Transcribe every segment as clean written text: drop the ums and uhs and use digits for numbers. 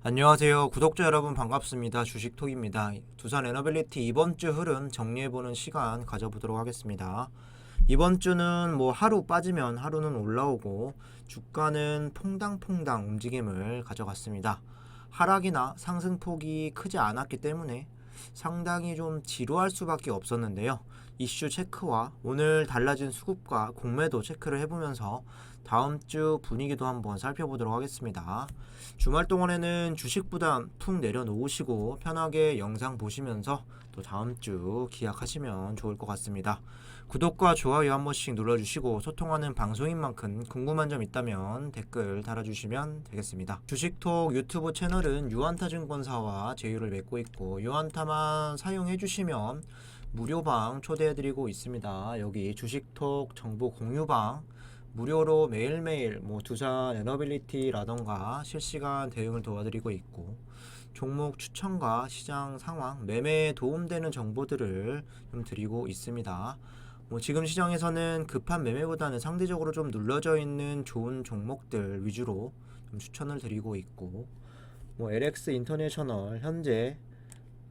안녕하세요. 구독자 여러분 반갑습니다. 주식톡입니다. 두산 에너빌리티 이번 주 흐름 정리해보는 시간 가져보도록 하겠습니다. 이번 주는 하루 빠지면 하루는 올라오고 주가는 퐁당퐁당 움직임을 가져갔습니다. 하락이나 상승폭이 크지 않았기 때문에 상당히 좀 지루할 수밖에 없었는데요. 이슈 체크와 오늘 달라진 수급과 공매도 체크를 해보면서 다음 주 분위기도 한번 살펴보도록 하겠습니다. 주말 동안에는 주식 부담 푹 내려놓으시고 편하게 영상 보시면서 또 다음 주 기약하시면 좋을 것 같습니다. 구독과 좋아요 한 번씩 눌러주시고 소통하는 방송인 만큼 궁금한 점 있다면 댓글 달아주시면 되겠습니다. 주식톡 유튜브 채널은 유한타증권사와 제휴를 맺고 있고 유한타만 사용해주시면 무료방 초대해드리고 있습니다. 여기 주식톡 정보 공유방 무료로 매일매일 두산 에너빌리티라던가 실시간 대응을 도와드리고 있고 종목 추천과 시장 상황, 매매에 도움되는 정보들을 좀 드리고 있습니다. 지금 시장에서는 급한 매매보다는 상대적으로 좀 눌러져 있는 좋은 종목들 위주로 좀 추천을 드리고 있고 LX 인터내셔널 현재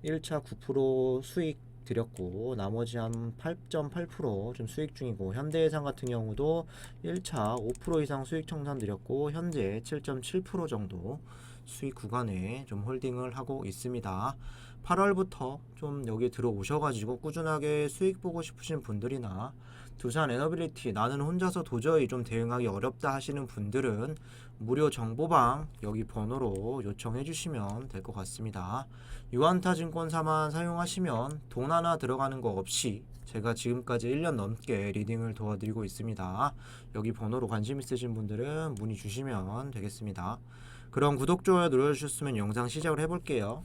1차 9% 수익 드렸고 나머지 한 8.8% 수익 중이고 현대해상 같은 경우도 1차 5% 이상 수익 청산 드렸고 현재 7.7% 정도 수익 구간에 좀 홀딩을 하고 있습니다. 8월부터 좀 여기 들어오셔가지고 꾸준하게 수익 보고 싶으신 분들이나 두산 에너빌리티 나는 혼자서 도저히 좀 대응하기 어렵다 하시는 분들은 무료 정보방 여기 번호로 요청해 주시면 될 것 같습니다. 유한타증권사만 사용하시면 돈 하나 들어가는 거 없이 제가 지금까지 1년 넘게 리딩을 도와드리고 있습니다. 여기 번호로 관심 있으신 분들은 문의 주시면 되겠습니다. 그럼 구독, 좋아요 눌러주셨으면 영상 시작을 해볼게요.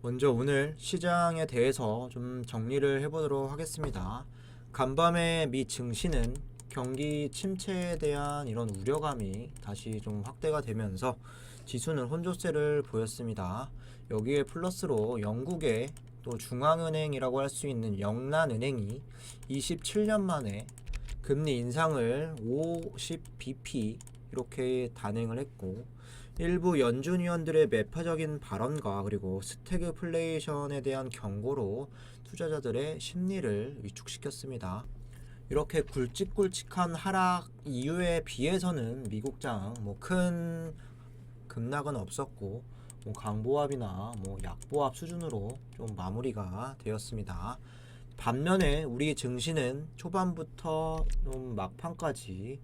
먼저 오늘 시장에 대해서 좀 정리를 해보도록 하겠습니다. 간밤에 미 증시는 경기 침체에 대한 이런 우려감이 다시 좀 확대가 되면서 지수는 혼조세를 보였습니다. 여기에 플러스로 영국의 또 중앙은행이라고 할 수 있는 영란은행이 27년 만에 금리 인상을 50bp 이렇게 단행을 했고 일부 연준 위원들의 매파적인 발언과 그리고 스태그플레이션에 대한 경고로 투자자들의 심리를 위축시켰습니다. 이렇게 굵직굵직한 하락 이후에 비해서는 미국장 큰 급락은 없었고 강보합이나 약보합 수준으로 좀 마무리가 되었습니다. 반면에 우리 증시는 초반부터 좀 막판까지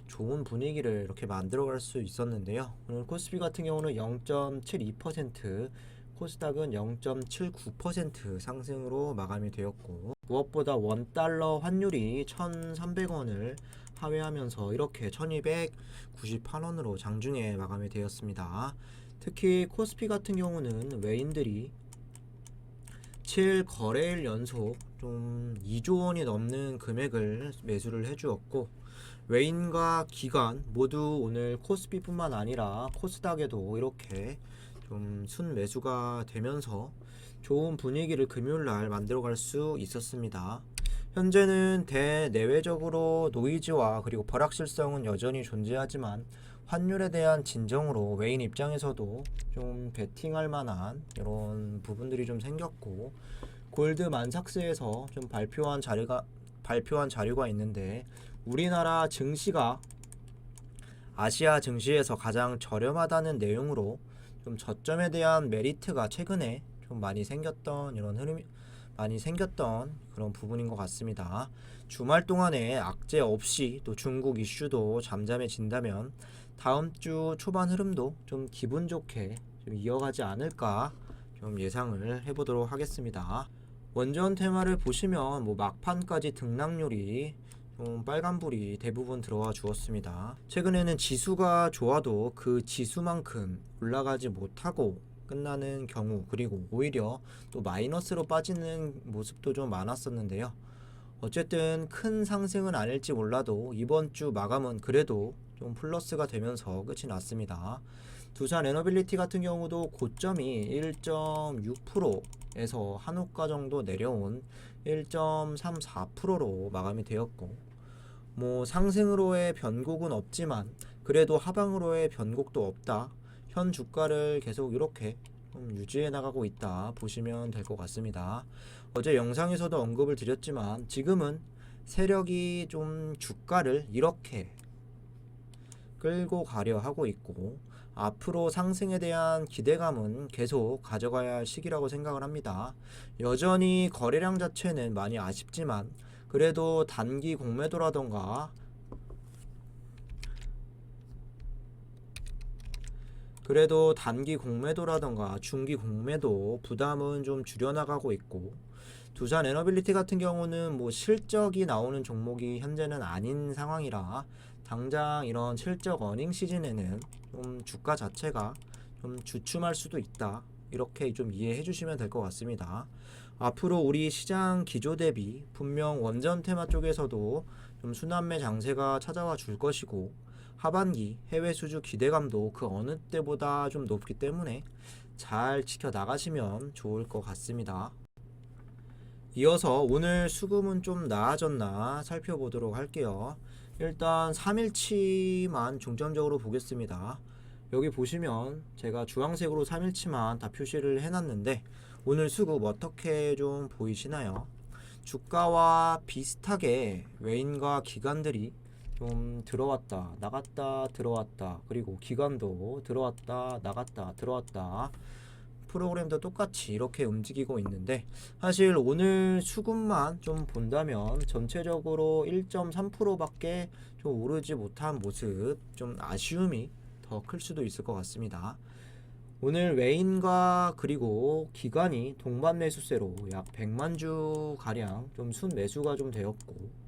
좋은 분위기를 이렇게 만들어갈 수 있었는데요. 오늘 코스피 같은 경우는 0.72%, 코스닥은 0.79% 상승으로 마감이 되었고 무엇보다 원달러 환율이 1,300원을 하회하면서 이렇게 1,298원으로 장중에 마감이 되었습니다. 특히 코스피 같은 경우는 외인들이 7거래일 연속 좀 2조 원이 넘는 금액을 매수를 해주었고 외인과 기관 모두 오늘 코스피뿐만 아니라 코스닥에도 이렇게 좀 순매수가 되면서 좋은 분위기를 금요일날 만들어갈 수 있었습니다. 현재는 대내외적으로 노이즈와 그리고 불확실성은 여전히 존재하지만 환율에 대한 진정으로 외인 입장에서도 좀 베팅할 만한 이런 부분들이 좀 생겼고 골드만삭스에서 좀 발표한 자료가 있는데 우리나라 증시가 아시아 증시에서 가장 저렴하다는 내용으로 좀 저점에 대한 메리트가 최근에 좀 많이 생겼던 이런 흐름이 많이 생겼던 그런 부분인 것 같습니다. 주말 동안에 악재 없이 또 중국 이슈도 잠잠해진다면 다음 주 초반 흐름도 좀 기분 좋게 좀 이어가지 않을까 좀 예상을 해보도록 하겠습니다. 원전 테마를 보시면 막판까지 등락률이 좀 빨간불이 대부분 들어와 주었습니다. 최근에는 지수가 좋아도 그 지수만큼 올라가지 못하고 끝나는 경우 그리고 오히려 또 마이너스로 빠지는 모습도 좀 많았었는데요. 어쨌든 큰 상승은 아닐지 몰라도 이번 주 마감은 그래도 좀 플러스가 되면서 끝이 났습니다. 두산 에너빌리티 같은 경우도 고점이 1.6%에서 한호가 정도 내려온 1.34%로 마감이 되었고 상승으로의 변곡은 없지만 그래도 하방으로의 변곡도 없다. 현 주가를 계속 이렇게 유지해 나가고 있다 보시면 될 것 같습니다. 어제 영상에서도 언급을 드렸지만 지금은 세력이 좀 주가를 이렇게 끌고 가려 하고 있고 앞으로 상승에 대한 기대감은 계속 가져가야 할 시기라고 생각을 합니다. 여전히 거래량 자체는 많이 아쉽지만 그래도 단기 공매도라던가 중기 공매도 부담은 좀 줄여나가고 있고 두산 에너빌리티 같은 경우는 뭐 실적이 나오는 종목이 현재는 아닌 상황이라 당장 이런 실적 어닝 시즌에는 좀 주가 자체가 좀 주춤할 수도 있다, 이렇게 좀 이해해 주시면 될 것 같습니다. 앞으로 우리 시장 기조 대비 분명 원전 테마 쪽에서도 좀 순환매 장세가 찾아와 줄 것이고 하반기 해외 수주 기대감도 그 어느 때보다 좀 높기 때문에 잘 지켜나가시면 좋을 것 같습니다. 이어서 오늘 수급은 좀 나아졌나 살펴보도록 할게요. 일단 3일치만 중점적으로 보겠습니다. 여기 보시면 제가 주황색으로 3일치만 다 표시를 해놨는데 오늘 수급 어떻게 좀 보이시나요? 주가와 비슷하게 외인과 기관들이 좀 들어왔다 나갔다 들어왔다, 그리고 기관도 들어왔다 나갔다 들어왔다, 프로그램도 똑같이 이렇게 움직이고 있는데 사실 오늘 수급만 좀 본다면 전체적으로 1.3%밖에 좀 오르지 못한 모습, 좀 아쉬움이 더 클 수도 있을 것 같습니다. 오늘 외인과 그리고 기관이 동반 매수세로 약 100만 주 가량 좀 순매수가 좀 되었고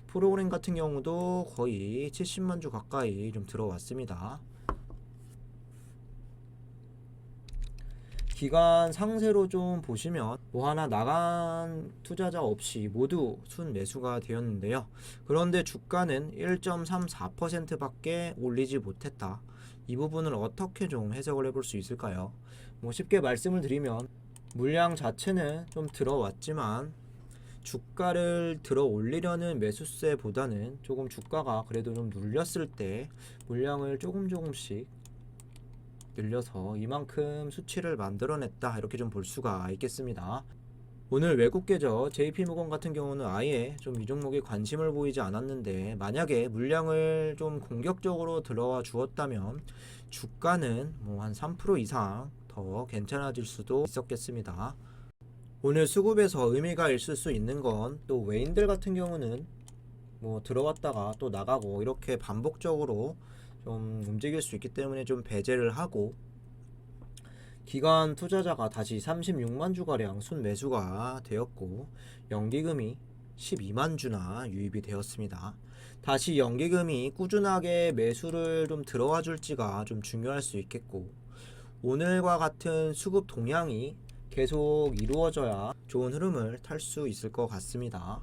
프로그램 같은 경우도 거의 70만 주 가까이 좀 들어왔습니다. 기간 상세로 좀 보시면 뭐 하나 나간 투자자 없이 모두 순매수가 되었는데요. 그런데 주가는 1.34% 밖에 올리지 못했다. 이 부분을 어떻게 좀 해석을 해볼 수 있을까요? 뭐 쉽게 말씀을 드리면 물량 자체는 좀 들어왔지만 주가를 들어 올리려는 매수세보다는 조금 주가가 그래도 좀 눌렸을 때 물량을 조금씩 늘려서 이만큼 수치를 만들어냈다, 이렇게 좀 볼 수가 있겠습니다. 오늘 외국 계좌 JP모건 같은 경우는 아예 좀 이 종목에 관심을 보이지 않았는데 만약에 물량을 좀 공격적으로 들어와 주었다면 주가는 뭐 한 3% 이상 더 괜찮아질 수도 있었겠습니다. 오늘 수급에서 의미가 있을 수 있는 건 또 외인들 같은 경우는 뭐 들어왔다가 또 나가고 이렇게 반복적으로 좀 움직일 수 있기 때문에 좀 배제를 하고 기관 투자자가 다시 36만 주가량 순매수가 되었고 연기금이 12만 주나 유입이 되었습니다. 다시 연기금이 꾸준하게 매수를 좀 들어와 줄지가 좀 중요할 수 있겠고 오늘과 같은 수급 동향이 계속 이루어져야 좋은 흐름을 탈 수 있을 것 같습니다.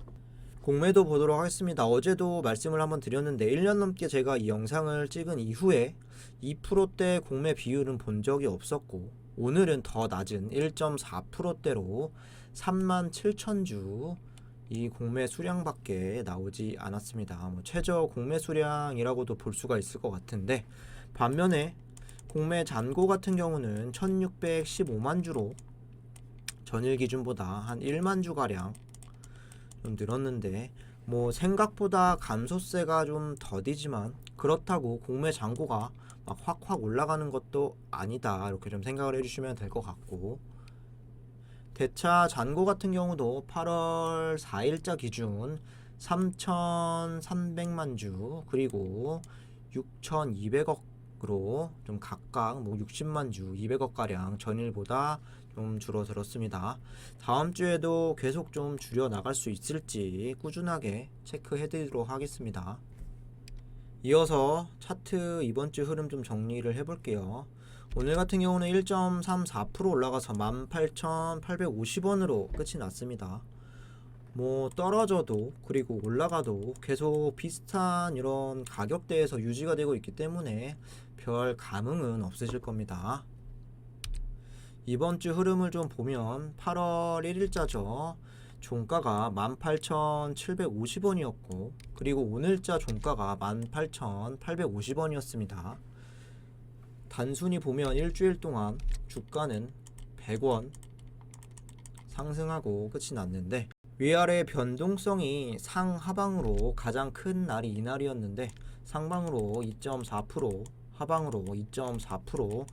공매도 보도록 하겠습니다. 어제도 말씀을 한번 드렸는데 1년 넘게 제가 이 영상을 찍은 이후에 2%대 공매 비율은 본 적이 없었고 오늘은 더 낮은 1.4%대로 37,000주 이 공매 수량밖에 나오지 않았습니다. 뭐 최저 공매 수량이라고도 볼 수가 있을 것 같은데 반면에 공매 잔고 같은 경우는 1615만 주로 전일 기준보다 한 1만 주가량 좀 늘었는데 뭐 생각보다 감소세가 좀 더디지만 그렇다고 공매 잔고가 막 확 올라가는 것도 아니다, 이렇게 좀 생각을 해주시면 될 것 같고 대차 잔고 같은 경우도 8월 4일자 기준 3,300만 주 그리고 6,200억으로 좀 각각 뭐 60만 주 200억 가량 전일보다 좀 줄어들었습니다. 다음 주에도 계속 좀 줄여 나갈 수 있을지 꾸준하게 체크해 드리도록 하겠습니다. 이어서 차트 이번 주 흐름 좀 정리를 해 볼게요. 오늘 같은 경우는 1.34% 올라가서 18,850원으로 끝이 났습니다. 뭐 떨어져도 그리고 올라가도 계속 비슷한 이런 가격대에서 유지가 되고 있기 때문에 별 감흥은 없으실 겁니다. 이번 주 흐름을 좀 보면 8월 1일자죠. 종가가 18,750원이었고 그리고 오늘자 종가가 18,850원이었습니다. 단순히 보면 일주일 동안 주가는 100원 상승하고 끝이 났는데, 위아래 변동성이 상하방으로 가장 큰 날이 이날이었는데 상방으로 2.4%, 하방으로 2.4%,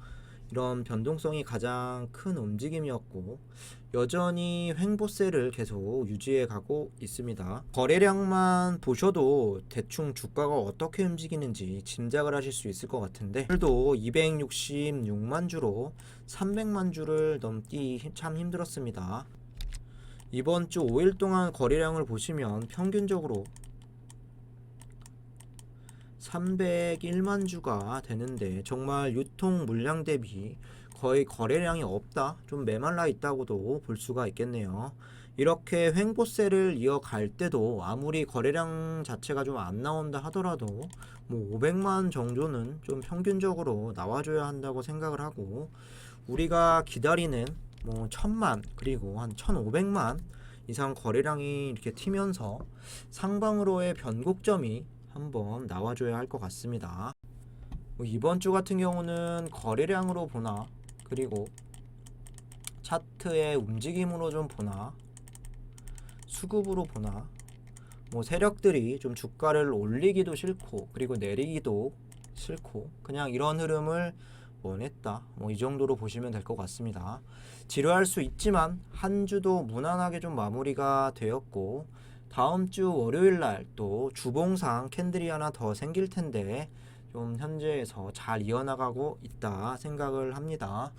이런 변동성이 가장 큰 움직임이었고 여전히 횡보세를 계속 유지해 가고 있습니다. 거래량만 보셔도 대충 주가가 어떻게 움직이는지 짐작을 하실 수 있을 것 같은데, 오늘도 266만 주로 300만 주를 넘기 참 힘들었습니다. 이번 주 5일 동안 거래량을 보시면 평균적으로 301만 주가 되는데 정말 유통 물량 대비 거의 거래량이 없다, 좀 메말라 있다고도 볼 수가 있겠네요. 이렇게 횡보세를 이어갈 때도 아무리 거래량 자체가 좀 안 나온다 하더라도 뭐 500만 정도는 좀 평균적으로 나와줘야 한다고 생각을 하고, 우리가 기다리는 뭐 1000만 그리고 한 1500만 이상 거래량이 이렇게 튀면서 상방으로의 변곡점이 한번 나와줘야 할 것 같습니다. 이번 주 같은 경우는 거래량으로 보나, 그리고 차트의 움직임으로 좀 보나, 수급으로 보나, 뭐 세력들이 좀 주가를 올리기도 싫고 그리고 내리기도 싫고 그냥 이런 흐름을 원했다, 뭐 이 정도로 보시면 될 것 같습니다. 지루할 수 있지만 한 주도 무난하게 좀 마무리가 되었고, 다음 주 월요일 날 또 주봉상 캔들이 하나 더 생길 텐데 좀 현재에서 잘 이어나가고 있다 생각을 합니다.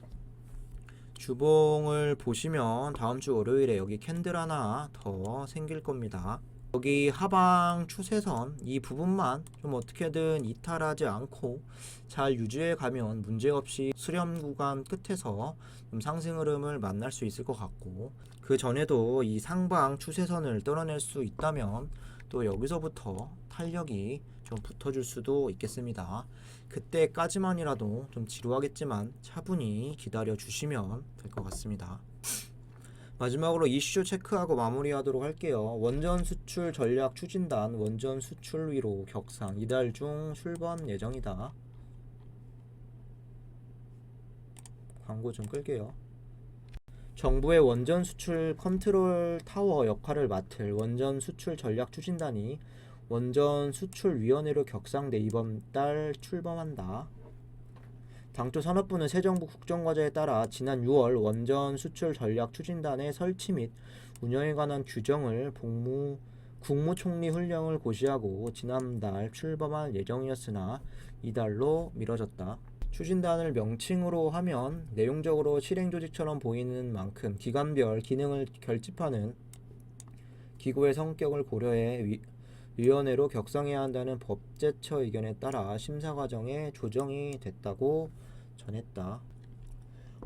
주봉을 보시면 다음 주 월요일에 여기 캔들 하나 더 생길 겁니다. 여기 하방 추세선 이 부분만 좀 어떻게든 이탈하지 않고 잘 유지해 가면 문제없이 수렴 구간 끝에서 좀 상승 흐름을 만날 수 있을 것 같고, 그 전에도 이 상방 추세선을 떨어낼 수 있다면 또 여기서부터 탄력이 좀 붙어줄 수도 있겠습니다. 그때까지만이라도 좀 지루하겠지만 차분히 기다려 주시면 될 것 같습니다. 마지막으로 이슈 체크하고 마무리하도록 할게요. 원전 수출 전략 추진단 원전 수출 위로 격상 이달 중 출범 예정이다. 광고 좀 끌게요. 정부의 원전 수출 컨트롤 타워 역할을 맡을 원전 수출 전략 추진단이 원전 수출 위원회로 격상돼 이번 달 출범한다. 당초 산업부는 새 정부 국정과제에 따라 지난 6월 원전 수출 전략 추진단의 설치 및 운영에 관한 규정을 국무총리 훈령을 고시하고 지난달 출범할 예정이었으나 이달로 미뤄졌다. 추진단을 명칭으로 하면 내용적으로 실행조직처럼 보이는 만큼 기관별 기능을 결집하는 기구의 성격을 고려해 위원회로 격상해야 한다는 법제처 의견에 따라 심사 과정에 조정이 됐다고 전했다.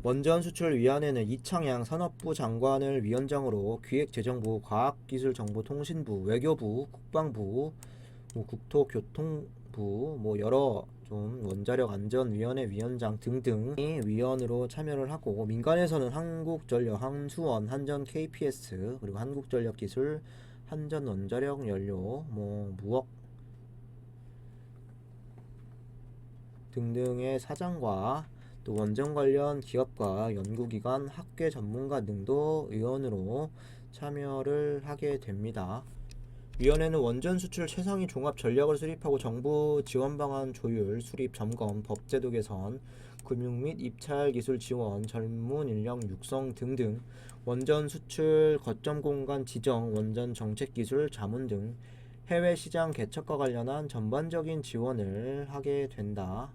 원전수출위원회는 이창양 산업부 장관을 위원장으로 기획재정부, 과학기술정보통신부, 외교부, 국방부, 국토교통부, 여러 좀 원자력 안전위원회 위원장 등등이 위원으로 참여를 하고, 민간에서는 한국전력, 한수원, 한전 KPS, 그리고 한국전력기술, 한전원자력 연료, 무역 등등의 사장과 또 원전 관련 기업과 연구기관, 학계 전문가 등도 의원으로 참여를 하게 됩니다. 위원회는 원전 수출 최상위 종합 전략을 수립하고 정부 지원 방안 조율, 수립, 점검, 법제도 개선, 금융 및 입찰 기술 지원, 젊은 인력 육성 등등, 원전 수출 거점 공간 지정, 원전 정책 기술 자문 등 해외 시장 개척과 관련한 전반적인 지원을 하게 된다.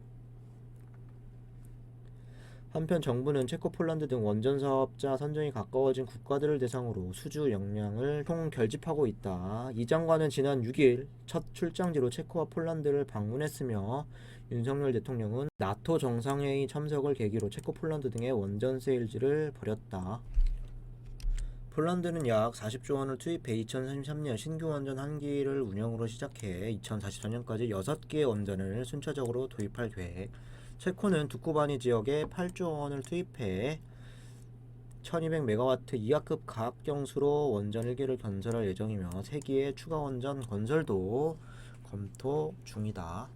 한편 정부는 체코, 폴란드 등 원전 사업자 선정이 가까워진 국가들을 대상으로 수주 역량을 총 결집하고 있다. 이 장관은 지난 6일 첫 출장지로 체코와 폴란드를 방문했으며, 윤석열 대통령은 나토 정상회의 참석을 계기로 체코, 폴란드 등의 원전 세일즈를 벌였다. 폴란드는 약 40조 원을 투입해 2033년 신규 원전 1기를 운영으로 시작해 2044년까지 6개의 원전을 순차적으로 도입할 계획. 체코는 두쿠바니 지역에 8조 원을 투입해 1200메가와트 이하급 가압경수로 원전 1기를 건설할 예정이며 3기의 추가 원전 건설도 검토 중이다.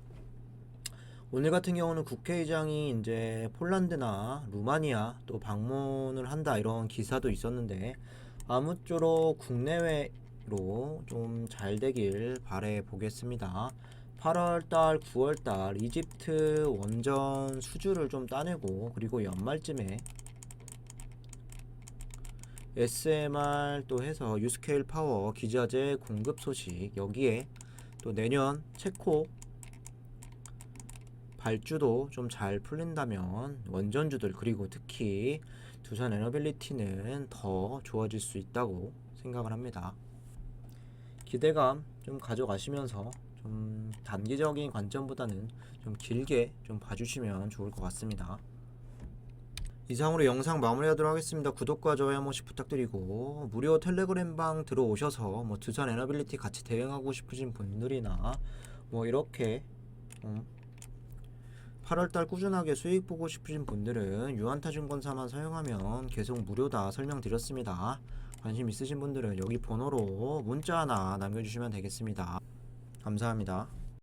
오늘 같은 경우는 국회의장이 이제 폴란드나 루마니아 또 방문을 한다 이런 기사도 있었는데 아무쪼록 국내외로 좀 잘 되길 바래 보겠습니다. 8월달, 9월달 이집트 원전 수주를 좀 따내고 그리고 연말쯤에 SMR 또 해서 유스케일 파워 기자재 공급 소식 여기에 또 내년 체코 발주도 좀 잘 풀린다면 원전주들 그리고 특히 두산 에너빌리티는 더 좋아질 수 있다고 생각을 합니다. 기대감 좀 가져가시면서 좀 단기적인 관점보다는 좀 길게 좀 봐주시면 좋을 것 같습니다. 이상으로 영상 마무리하도록 하겠습니다. 구독과 좋아요 한 번씩 부탁드리고 무료 텔레그램방 들어오셔서 뭐 두산 에너빌리티 같이 대응하고 싶으신 분들이나 뭐 이렇게 8월달 꾸준하게 수익 보고 싶으신 분들은 유한타증권사만 사용하면 계속 무료다 설명드렸습니다. 관심 있으신 분들은 여기 번호로 문자 하나 남겨주시면 되겠습니다. 감사합니다.